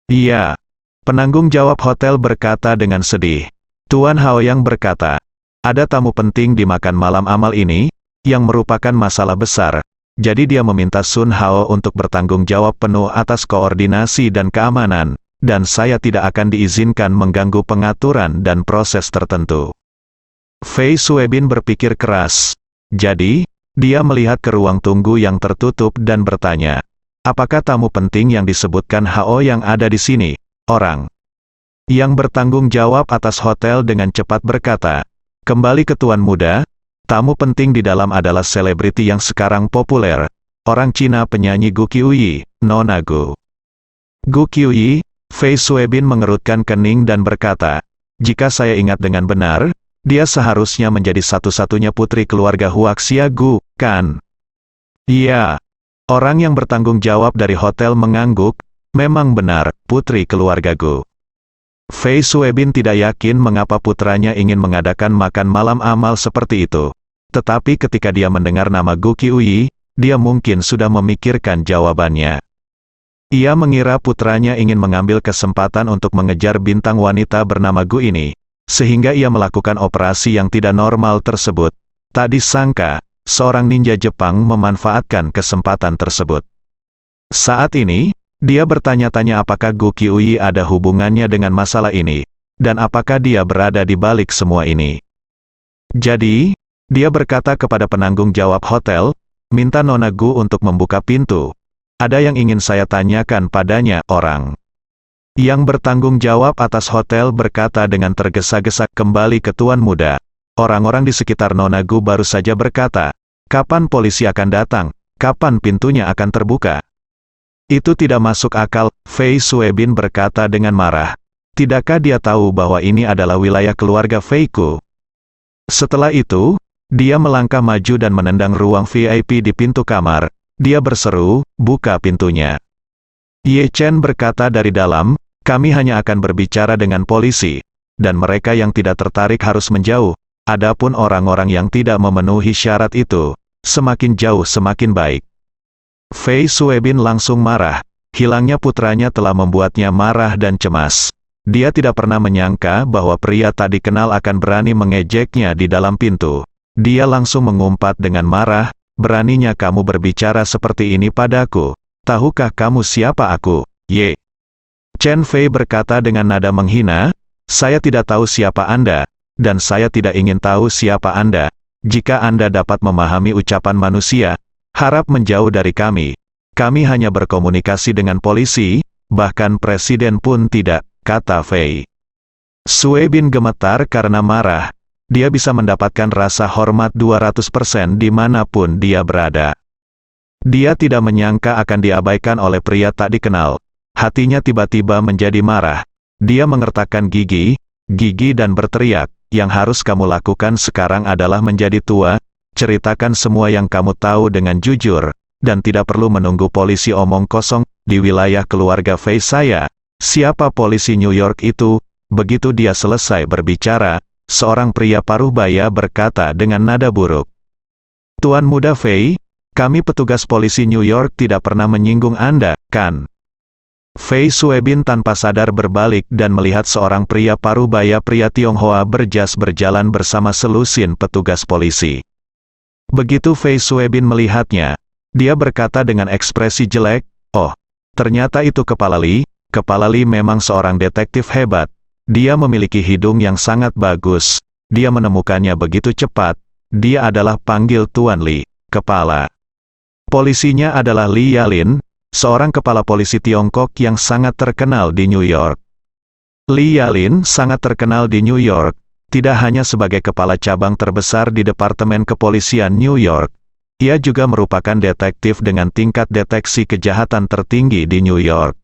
"Iya." Penanggung jawab hotel berkata dengan sedih. Tuan Haoyang berkata, "Ada tamu penting di makan malam amal ini, yang merupakan masalah besar. Jadi dia meminta Sun Hao untuk bertanggung jawab penuh atas koordinasi dan keamanan, dan saya tidak akan diizinkan mengganggu pengaturan dan proses tertentu." Fei Suebin berpikir keras. Jadi, dia melihat ke ruang tunggu yang tertutup dan bertanya, "Apakah tamu penting yang disebutkan Hao yang ada di sini, orang?" Yang bertanggung jawab atas hotel dengan cepat berkata, "Kembali ke Tuan muda, tamu penting di dalam adalah selebriti yang sekarang populer, orang Cina penyanyi Gu Qiuyi, Nona Gu." "Gu Qiuyi?" Fei Suebin mengerutkan kening dan berkata, "Jika saya ingat dengan benar, dia seharusnya menjadi satu-satunya putri keluarga Huaxia Gu, kan?" "Iya." Orang yang bertanggung jawab dari hotel mengangguk, "Memang benar, putri keluarga Gu." Fei Suebin tidak yakin mengapa putranya ingin mengadakan makan malam amal seperti itu. Tetapi ketika dia mendengar nama Gu Qiuyi, dia mungkin sudah memikirkan jawabannya. Ia mengira putranya ingin mengambil kesempatan untuk mengejar bintang wanita bernama Gu ini, sehingga ia melakukan operasi yang tidak normal tersebut. Tak disangka, seorang ninja Jepang memanfaatkan kesempatan tersebut. Saat ini, dia bertanya-tanya apakah Gu Qiuyi ada hubungannya dengan masalah ini, dan apakah dia berada di balik semua ini. Jadi, dia berkata kepada penanggung jawab hotel, "Minta Nona Gu untuk membuka pintu. Ada yang ingin saya tanyakan padanya, orang." Yang bertanggung jawab atas hotel berkata dengan tergesa-gesa, "Kembali ke Tuan muda." Orang-orang di sekitar Nona Gu baru saja berkata, "Kapan polisi akan datang? Kapan pintunya akan terbuka?" "Itu tidak masuk akal," Fei Suebin berkata dengan marah. "Tidakkah dia tahu bahwa ini adalah wilayah keluarga Feiku?" Setelah itu, dia melangkah maju dan menendang ruang VIP di pintu kamar. Dia berseru, "Buka pintunya." Ye Chen berkata dari dalam, "Kami hanya akan berbicara dengan polisi, dan mereka yang tidak tertarik harus menjauh. Adapun orang-orang yang tidak memenuhi syarat itu, semakin jauh semakin baik." Fei Suebin langsung marah. Hilangnya putranya telah membuatnya marah dan cemas. Dia tidak pernah menyangka bahwa pria tak dikenal akan berani mengejeknya di dalam pintu. Dia langsung mengumpat dengan marah, "Beraninya kamu berbicara seperti ini padaku? Tahukah kamu siapa aku, Ye?" Chen Fei berkata dengan nada menghina, "Saya tidak tahu siapa Anda, dan saya tidak ingin tahu siapa Anda. Jika Anda dapat memahami ucapan manusia, harap menjauh dari kami. Kami hanya berkomunikasi dengan polisi, bahkan presiden pun tidak," kata Fei. Suebin gemetar karena marah. Dia bisa mendapatkan rasa hormat 200% dimanapun dia berada. Dia tidak menyangka akan diabaikan oleh pria tak dikenal. Hatinya tiba-tiba menjadi marah. Dia mengertakkan gigi dan berteriak, "Yang harus kamu lakukan sekarang adalah menjadi tua. Ceritakan semua yang kamu tahu dengan jujur, dan tidak perlu menunggu polisi omong kosong di wilayah keluarga Fei saya. Siapa polisi New York itu?" Begitu dia selesai berbicara, seorang pria paruh baya berkata dengan nada buruk, "Tuan muda Fei, kami petugas polisi New York tidak pernah menyinggung Anda, kan?" Fei Suebin tanpa sadar berbalik dan melihat seorang pria paruh baya pria Tionghoa berjas berjalan bersama selusin petugas polisi. Begitu Fei Suebin melihatnya, dia berkata dengan ekspresi jelek, "Oh, ternyata itu Kepala Li. Kepala Li memang seorang detektif hebat. Dia memiliki hidung yang sangat bagus. Dia menemukannya begitu cepat. Dia adalah panggil Tuan Li, kepala." Polisinya adalah Li Yalin, seorang kepala polisi Tiongkok yang sangat terkenal di New York. Li Yalin sangat terkenal di New York, tidak hanya sebagai kepala cabang terbesar di Departemen Kepolisian New York. Ia juga merupakan detektif dengan tingkat deteksi kejahatan tertinggi di New York.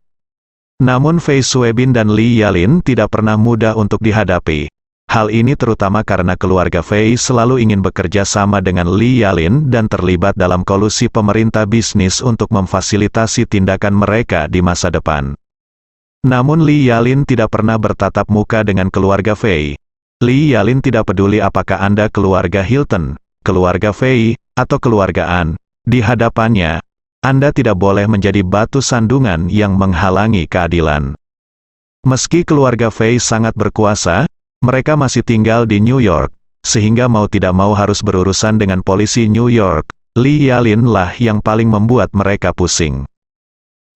Namun Fei Suebin dan Li Yalin tidak pernah mudah untuk dihadapi. Hal ini terutama karena keluarga Fei selalu ingin bekerja sama dengan Li Yalin dan terlibat dalam kolusi pemerintah bisnis untuk memfasilitasi tindakan mereka di masa depan. Namun Li Yalin tidak pernah bertatap muka dengan keluarga Fei. Li Yalin tidak peduli apakah Anda keluarga Hilton, keluarga Fei, atau keluarga An. Di hadapannya, Anda tidak boleh menjadi batu sandungan yang menghalangi keadilan. Meski keluarga Fei sangat berkuasa, mereka masih tinggal di New York, sehingga mau tidak mau harus berurusan dengan polisi New York. Li Yalin lah yang paling membuat mereka pusing.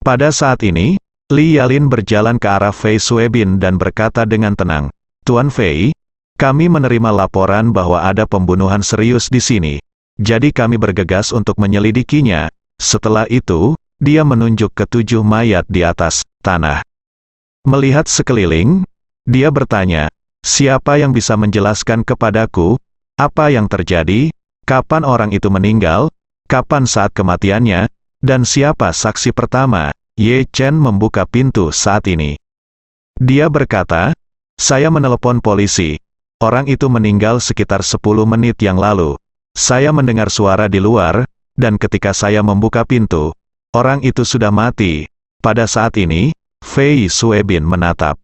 Pada saat ini, Li Yalin berjalan ke arah Fei Suebin dan berkata dengan tenang, "Tuan Fei, kami menerima laporan bahwa ada pembunuhan serius di sini. Jadi kami bergegas untuk menyelidikinya." Setelah itu, dia menunjuk ke 7 mayat di atas tanah. Melihat sekeliling, dia bertanya, "Siapa yang bisa menjelaskan kepadaku, apa yang terjadi, kapan orang itu meninggal, kapan saat kematiannya, dan siapa saksi pertama?" Ye Chen membuka pintu saat ini. Dia berkata, "Saya menelepon polisi. Orang itu meninggal sekitar 10 menit yang lalu. Saya mendengar suara di luar, dan ketika saya membuka pintu, orang itu sudah mati." Pada saat ini, Fei Suebin menatap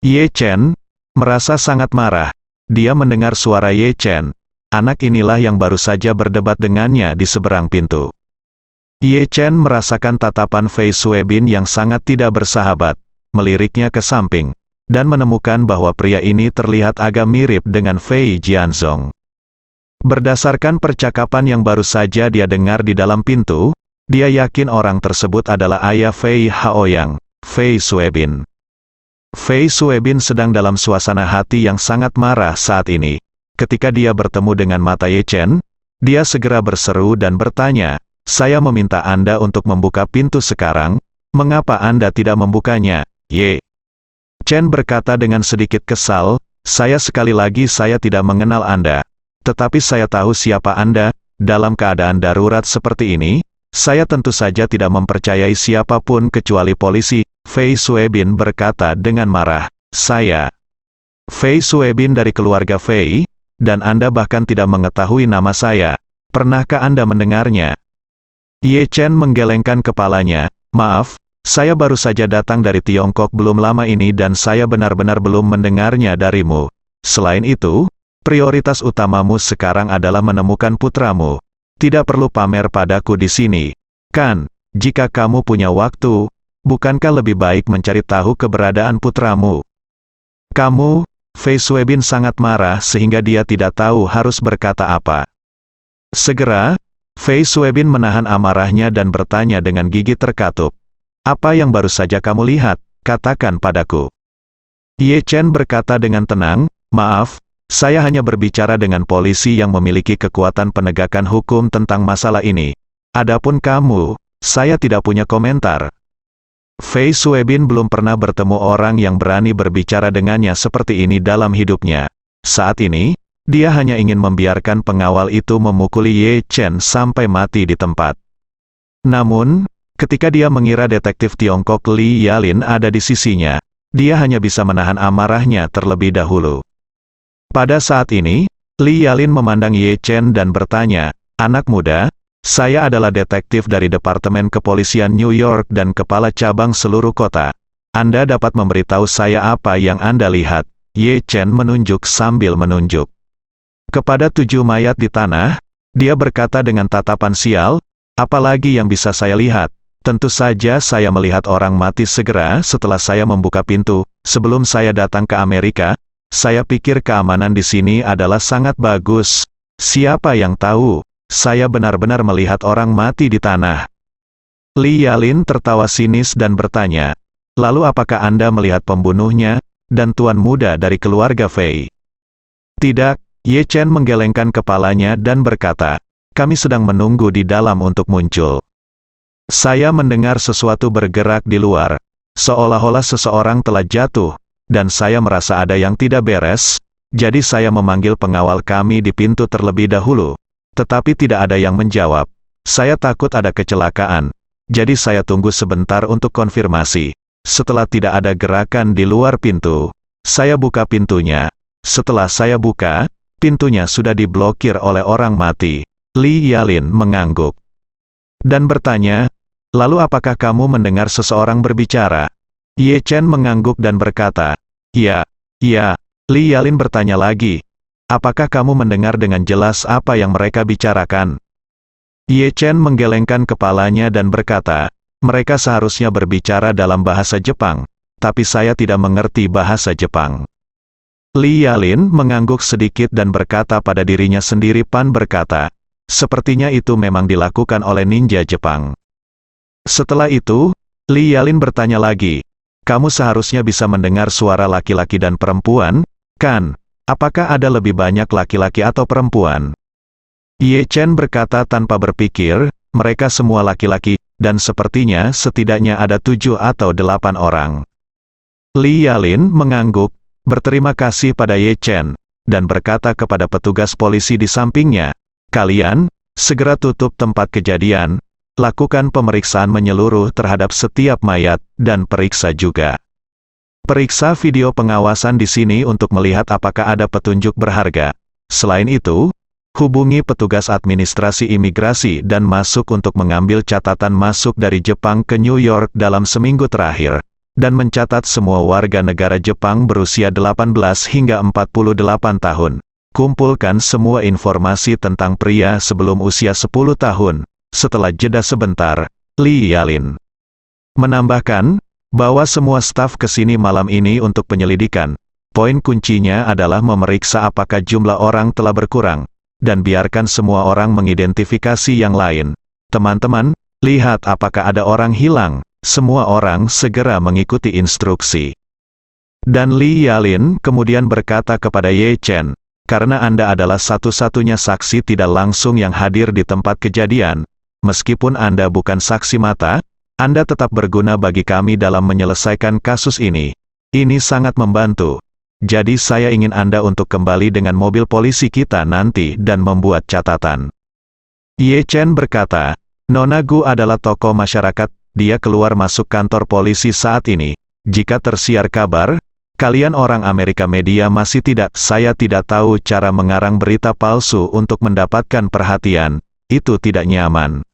Ye Chen, merasa sangat marah. Dia mendengar suara Ye Chen. Anak inilah yang baru saja berdebat dengannya di seberang pintu. Ye Chen merasakan tatapan Fei Suebin yang sangat tidak bersahabat, meliriknya ke samping, dan menemukan bahwa pria ini terlihat agak mirip dengan Fei Jianzong. Berdasarkan percakapan yang baru saja dia dengar di dalam pintu, dia yakin orang tersebut adalah ayah Fei Haoyang, Fei Suebin. Fei Suebin sedang dalam suasana hati yang sangat marah saat ini. Ketika dia bertemu dengan mata Ye Chen, dia segera berseru dan bertanya, "Saya meminta Anda untuk membuka pintu sekarang, mengapa Anda tidak membukanya?" Ye Chen berkata dengan sedikit kesal, Sekali lagi saya tidak mengenal Anda. Tetapi saya tahu siapa Anda. Dalam keadaan darurat seperti ini, saya tentu saja tidak mempercayai siapapun kecuali polisi." Fei Suebin berkata dengan marah, "Saya Fei Suebin dari keluarga Fei, dan Anda bahkan tidak mengetahui nama saya. Pernahkah Anda mendengarnya?" Ye Chen menggelengkan kepalanya, "Maaf, saya baru saja datang dari Tiongkok belum lama ini dan saya benar-benar belum mendengarnya darimu. Selain itu, prioritas utamamu sekarang adalah menemukan putramu. Tidak perlu pamer padaku di sini. Kan, jika kamu punya waktu, bukankah lebih baik mencari tahu keberadaan putramu?" "Kamu?" Fei Suebin sangat marah sehingga dia tidak tahu harus berkata apa. Segera, Fei Suebin menahan amarahnya dan bertanya dengan gigi terkatup, "Apa yang baru saja kamu lihat? Katakan padaku." Ye Chen berkata dengan tenang, "Maaf, saya hanya berbicara dengan polisi yang memiliki kekuatan penegakan hukum tentang masalah ini. Adapun kamu, saya tidak punya komentar." Fei Suebin belum pernah bertemu orang yang berani berbicara dengannya seperti ini dalam hidupnya. Saat ini, dia hanya ingin membiarkan pengawal itu memukuli Ye Chen sampai mati di tempat. Namun, ketika dia mengira detektif Tiongkok Li Yalin ada di sisinya, dia hanya bisa menahan amarahnya terlebih dahulu. Pada saat ini, Li Yalin memandang Ye Chen dan bertanya, "Anak muda, saya adalah detektif dari Departemen Kepolisian New York dan kepala cabang seluruh kota. Anda dapat memberitahu saya apa yang Anda lihat?" Ye Chen menunjuk sambil menunjuk kepada 7 mayat di tanah. Dia berkata dengan tatapan sial, "Apalagi yang bisa saya lihat? Tentu saja saya melihat orang mati segera setelah saya membuka pintu. Sebelum saya datang ke Amerika, saya pikir keamanan di sini adalah sangat bagus. Siapa yang tahu, saya benar-benar melihat orang mati di tanah." Li Yalin tertawa sinis dan bertanya, "Lalu apakah Anda melihat pembunuhnya, dan tuan muda dari keluarga Fei?" "Tidak." Ye Chen menggelengkan kepalanya dan berkata, "Kami sedang menunggu di dalam untuk muncul. Saya mendengar sesuatu bergerak di luar, seolah-olah seseorang telah jatuh, dan saya merasa ada yang tidak beres, jadi saya memanggil pengawal kami di pintu terlebih dahulu. Tetapi tidak ada yang menjawab. Saya takut ada kecelakaan, jadi saya tunggu sebentar untuk konfirmasi. Setelah tidak ada gerakan di luar pintu, saya buka pintunya. Setelah saya buka, pintunya sudah diblokir oleh orang mati. Li Yalin mengangguk dan bertanya, lalu apakah kamu mendengar seseorang berbicara? Ye Chen mengangguk dan berkata, ya. Li Yalin bertanya lagi, apakah kamu mendengar dengan jelas apa yang mereka bicarakan? Ye Chen menggelengkan kepalanya dan berkata, mereka seharusnya berbicara dalam bahasa Jepang, tapi saya tidak mengerti bahasa Jepang. Li Yalin mengangguk sedikit dan berkata pada dirinya sendiri. Pan berkata, sepertinya itu memang dilakukan oleh ninja Jepang. Setelah itu, Li Yalin bertanya lagi, kamu seharusnya bisa mendengar suara laki-laki dan perempuan, kan? Apakah ada lebih banyak laki-laki atau perempuan? Ye Chen berkata tanpa berpikir, mereka semua laki-laki, dan sepertinya setidaknya ada 7 atau 8 orang. Li Yalin mengangguk, berterima kasih pada Ye Chen, dan berkata kepada petugas polisi di sampingnya, kalian, segera tutup tempat kejadian, lakukan pemeriksaan menyeluruh terhadap setiap mayat, dan periksa juga. Periksa video pengawasan di sini untuk melihat apakah ada petunjuk berharga. Selain itu, hubungi petugas administrasi imigrasi dan masuk untuk mengambil catatan masuk dari Jepang ke New York dalam seminggu terakhir, dan mencatat semua warga negara Jepang berusia 18 hingga 48 tahun. Kumpulkan semua informasi tentang pria sebelum usia 10 tahun. Setelah jeda sebentar, Li Yalin menambahkan, bawa semua staf ke sini malam ini untuk penyelidikan. Poin kuncinya adalah memeriksa apakah jumlah orang telah berkurang, dan biarkan semua orang mengidentifikasi yang lain. Teman-teman, lihat apakah ada orang hilang. Semua orang segera mengikuti instruksi. Dan Li Yalin kemudian berkata kepada Ye Chen, karena Anda adalah satu-satunya saksi tidak langsung yang hadir di tempat kejadian, meskipun Anda bukan saksi mata, Anda tetap berguna bagi kami dalam menyelesaikan kasus ini. Ini sangat membantu. Jadi saya ingin Anda untuk kembali dengan mobil polisi kita nanti dan membuat catatan. Ye Chen berkata, Nona Gu adalah tokoh masyarakat, dia keluar masuk kantor polisi saat ini. Jika tersiar kabar, kalian orang Amerika media masih tidak, saya tidak tahu cara mengarang berita palsu untuk mendapatkan perhatian, itu tidak nyaman.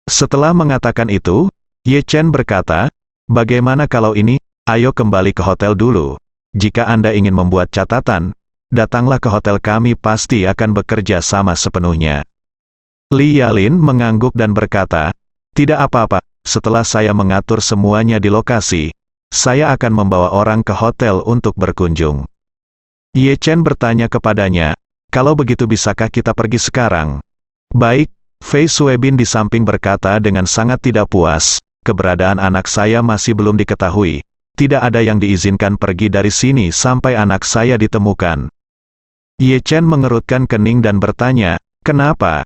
Setelah mengatakan itu, Ye Chen berkata, bagaimana kalau ini, ayo kembali ke hotel dulu. Jika Anda ingin membuat catatan, datanglah ke hotel kami pasti akan bekerja sama sepenuhnya. Li Yalin mengangguk dan berkata, tidak apa-apa, setelah saya mengatur semuanya di lokasi, saya akan membawa orang ke hotel untuk berkunjung. Ye Chen bertanya kepadanya, kalau begitu bisakah kita pergi sekarang? Baik, Fei Suebin di samping berkata dengan sangat tidak puas, keberadaan anak saya masih belum diketahui. Tidak ada yang diizinkan pergi dari sini sampai anak saya ditemukan. Ye Chen mengerutkan kening dan bertanya, kenapa?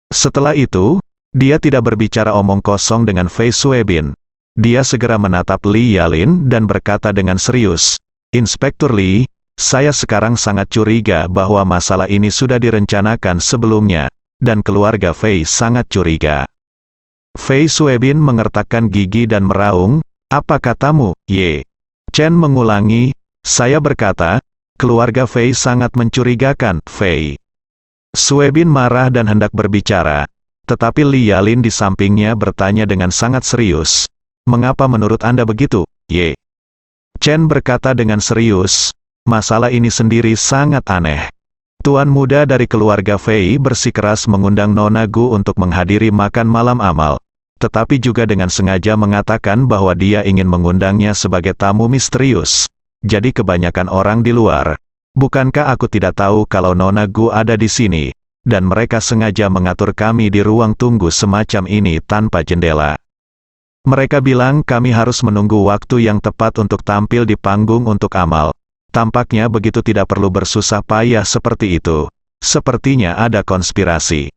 Setelah itu, dia tidak berbicara omong kosong dengan Fei Suebin. Dia segera menatap Li Yalin dan berkata dengan serius, Inspektur Li, saya sekarang sangat curiga bahwa masalah ini sudah direncanakan sebelumnya, dan keluarga Fei sangat curiga. Fei Suebin mengertakkan gigi dan meraung, apa katamu, Ye? Chen mengulangi, saya berkata, keluarga Fei sangat mencurigakan, Fei. Suebin marah dan hendak berbicara, tetapi Li Yalin di sampingnya bertanya dengan sangat serius, mengapa menurut Anda begitu, Ye? Chen berkata dengan serius, masalah ini sendiri sangat aneh. Tuan muda dari keluarga Fei bersikeras mengundang Nona Gu untuk menghadiri makan malam amal, tetapi juga dengan sengaja mengatakan bahwa dia ingin mengundangnya sebagai tamu misterius. Jadi kebanyakan orang di luar. Bukankah aku tidak tahu kalau Nona Gu ada di sini, dan mereka sengaja mengatur kami di ruang tunggu semacam ini tanpa jendela. Mereka bilang kami harus menunggu waktu yang tepat untuk tampil di panggung untuk amal. Tampaknya begitu tidak perlu bersusah payah seperti itu. Sepertinya ada konspirasi.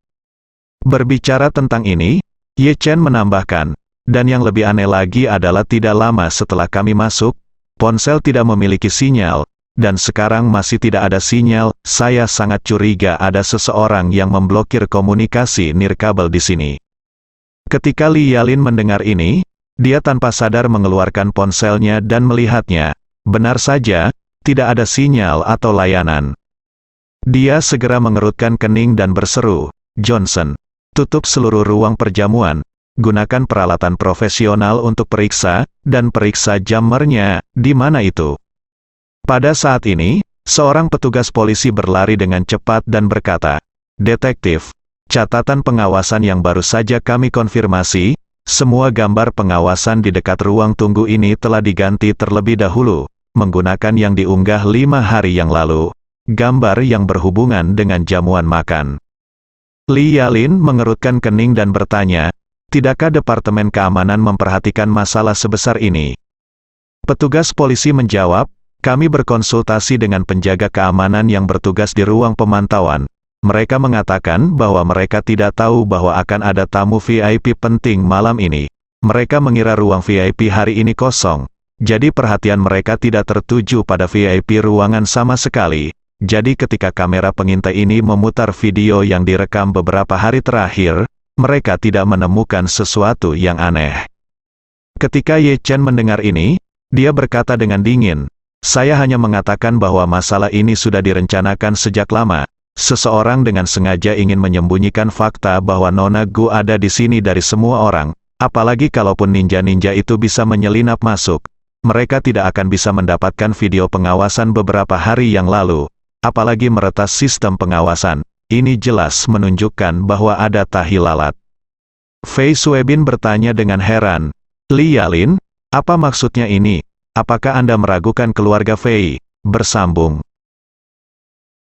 Berbicara tentang ini, Ye Chen menambahkan, dan yang lebih aneh lagi adalah tidak lama setelah kami masuk, ponsel tidak memiliki sinyal, dan sekarang masih tidak ada sinyal. Saya sangat curiga ada seseorang yang memblokir komunikasi nirkabel di sini. Ketika Li Yalin mendengar ini, dia tanpa sadar mengeluarkan ponselnya dan melihatnya. Benar saja, tidak ada sinyal atau layanan. Dia segera mengerutkan kening dan berseru, "Johnson, tutup seluruh ruang perjamuan, gunakan peralatan profesional untuk periksa, dan periksa jammernya, di mana itu?" Pada saat ini, seorang petugas polisi berlari dengan cepat dan berkata, "Detektif, catatan pengawasan yang baru saja kami konfirmasi, semua gambar pengawasan di dekat ruang tunggu ini telah diganti terlebih dahulu, menggunakan yang diunggah 5 hari yang lalu, gambar yang berhubungan dengan jamuan makan." Lee Yalin mengerutkan kening dan bertanya, "Tidakkah Departemen Keamanan memperhatikan masalah sebesar ini?" Petugas polisi menjawab, "Kami berkonsultasi dengan penjaga keamanan yang bertugas di ruang pemantauan. Mereka mengatakan bahwa mereka tidak tahu bahwa akan ada tamu VIP penting malam ini. Mereka mengira ruang VIP hari ini kosong. Jadi perhatian mereka tidak tertuju pada VIP ruangan sama sekali. Jadi ketika kamera pengintai ini memutar video yang direkam beberapa hari terakhir, mereka tidak menemukan sesuatu yang aneh." Ketika Ye Chen mendengar ini, dia berkata dengan dingin, "Saya hanya mengatakan bahwa masalah ini sudah direncanakan sejak lama. Seseorang dengan sengaja ingin menyembunyikan fakta bahwa Nona Gu ada di sini dari semua orang, apalagi kalaupun ninja-ninja itu bisa menyelinap masuk. Mereka tidak akan bisa mendapatkan video pengawasan beberapa hari yang lalu, apalagi meretas sistem pengawasan. Ini jelas menunjukkan bahwa ada tahi lalat." Fei Suebin bertanya dengan heran, "Lee Yalin, apa maksudnya ini? Apakah Anda meragukan keluarga Fei?" Bersambung,